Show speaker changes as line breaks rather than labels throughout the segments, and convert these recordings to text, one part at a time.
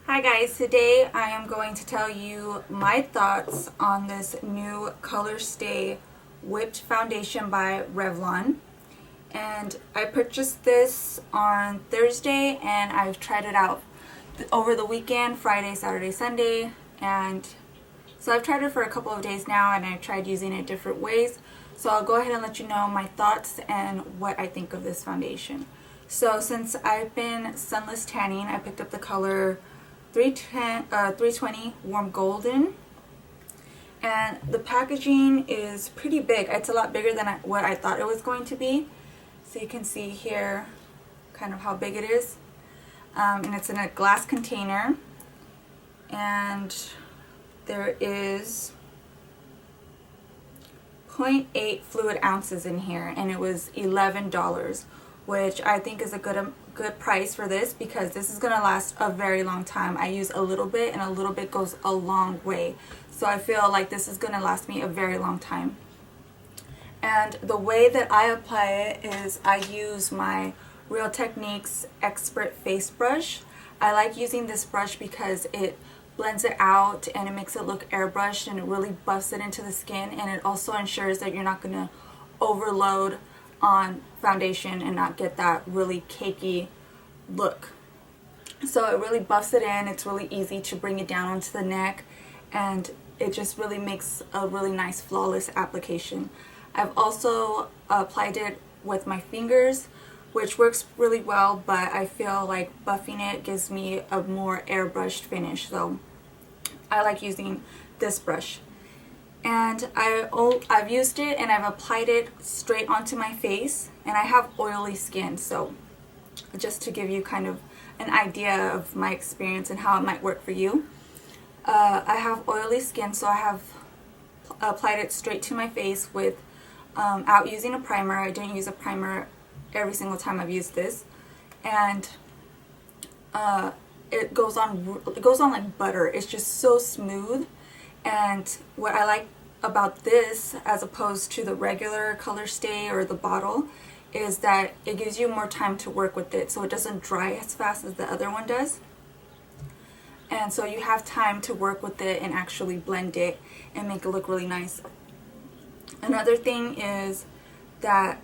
Hi guys, today I am going to tell you my thoughts on this new Colorstay Whipped Foundation by Revlon. And I purchased this on Thursday and I've tried it out over the weekend, Friday, Saturday, Sunday. And so I've tried it for a couple of days now and I've tried using it different ways. So I'll go ahead and let you know my thoughts and what I think of this foundation. So since I've been sunless tanning, I picked up the color 320 Warm Golden, and the packaging is pretty big. It's a lot bigger than what I thought it was going to be. So you can see here kind of how big it is, and it's in a glass container, and there is 0.8 fluid ounces in here, and it was $11, which I think is a good price for this because this is gonna last a very long time. I use a little bit and a little bit goes a long way, so I feel like this is gonna last me a very long time. And the way that I apply it is I use my Real Techniques Expert Face Brush. I like using this brush because it blends it out and it makes it look airbrushed and it really buffs it into the skin, and it also ensures that you're not gonna overload on foundation and not get that really cakey look. So it really buffs it in. It's really easy to bring it down onto the neck, and it just really makes a really nice flawless application. I've also applied it with my fingers, which works really well, but I feel like buffing it gives me a more airbrushed finish, so I like using this brush. And I've used it and I've applied it straight onto my face, and I have oily skin, so just to give you kind of an idea of my experience and how it might work for you. I have oily skin, so I have applied it straight to my face without using a primer. I didn't use a primer every single time I've used this, and it goes on like butter. It's just so smooth. And what I like about this as opposed to the regular Colorstay or the bottle is that it gives you more time to work with it, so it doesn't dry as fast as the other one does. And so you have time to work with it and actually blend it and make it look really nice. Another thing is that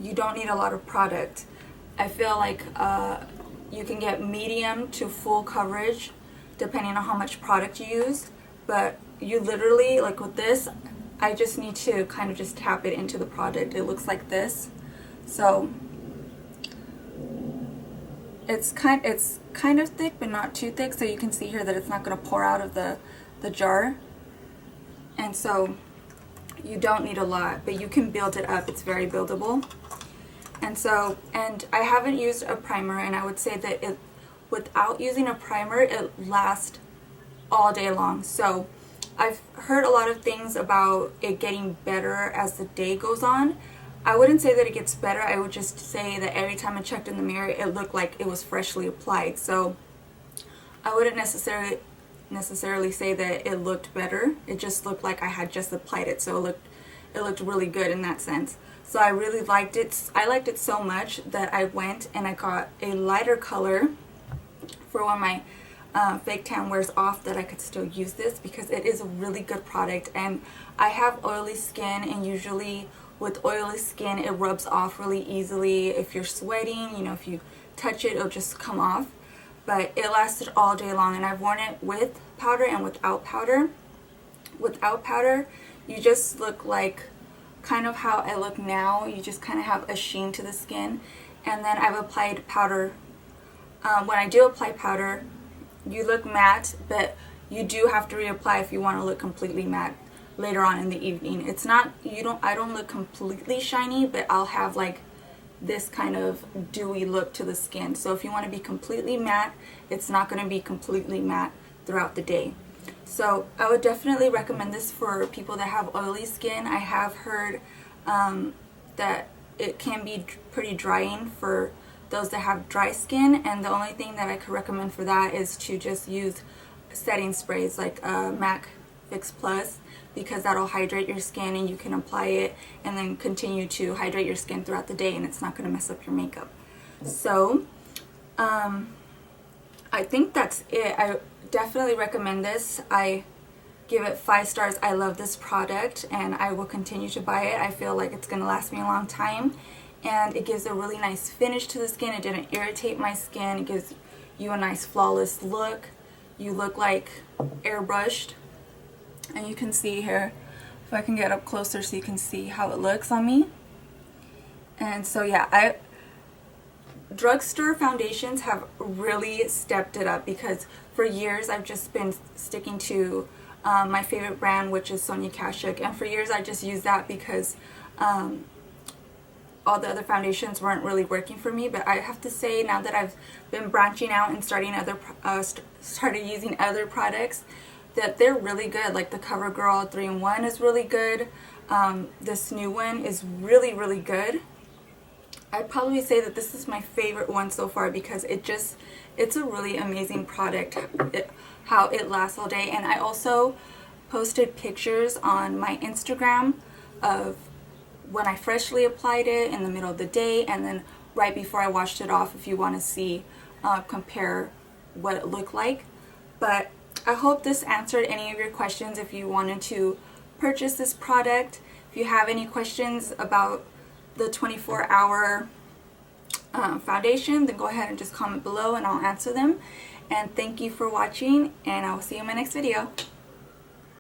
you don't need a lot of product. I feel like you can get medium to full coverage depending on how much product you use, but you literally, like with this, I just need to kind of just tap it into the product. It looks like this. So it's kind of thick but not too thick, so you can see here that it's not going to pour out of the jar. And so you don't need a lot, but you can build it up. It's very buildable. And I haven't used a primer, and I would say that without using a primer, it lasts all day long. So I've heard a lot of things about it getting better as the day goes on. I wouldn't say that it gets better. I would just say that every time I checked in the mirror, it looked like it was freshly applied. So I wouldn't necessarily say that it looked better. It just looked like I had just applied it. So it looked really good in that sense. So I really liked it. I liked it so much that I went and I got a lighter color for when my fake tan wears off, that I could still use this because it is a really good product. And I have oily skin, and usually with oily skin it rubs off really easily. If you're sweating, you know, if you touch it, it'll just come off. But it lasted all day long, and I've worn it with powder and without powder. Without powder, you just look like kind of how I look now. You just kind of have a sheen to the skin. And then I've applied powder. When I do apply powder, you look matte, but you do have to reapply if you want to look completely matte later on in the evening. It's not, I don't look completely shiny, but I'll have like this kind of dewy look to the skin. So if you want to be completely matte, it's not going to be completely matte throughout the day. So I would definitely recommend this for people that have oily skin. I have heard that it can be pretty drying for those that have dry skin, and the only thing that I could recommend for that is to just use setting sprays like MAC Fix Plus, because that'll hydrate your skin and you can apply it and then continue to hydrate your skin throughout the day, and it's not going to mess up your makeup. So I think that's it. I definitely recommend this. I give it 5 stars. I love this product and I will continue to buy it. I feel like it's going to last me a long time, and it gives a really nice finish to the skin. It didn't irritate my skin. It gives you a nice flawless look. You look like airbrushed, and you can see here, if I can get up closer so you can see how it looks on me. And so yeah, drugstore foundations have really stepped it up, because for years I've just been sticking to my favorite brand, which is Sonia Kashuk, and for years I just used that because all the other foundations weren't really working for me. But I have to say, now that I've been branching out and started using other products, that they're really good. Like the CoverGirl 3-in-1 is really good. This new one is really, really good. I'd probably say that this is my favorite one so far, because it's a really amazing product, how it lasts all day. And I also posted pictures on my Instagram of when I freshly applied it in the middle of the day, and then right before I washed it off, if you want to see, compare what it looked like. But I hope this answered any of your questions if you wanted to purchase this product. If you have any questions about the 24-hour foundation, then go ahead and just comment below and I'll answer them. And thank you for watching, and I will see you in my next video.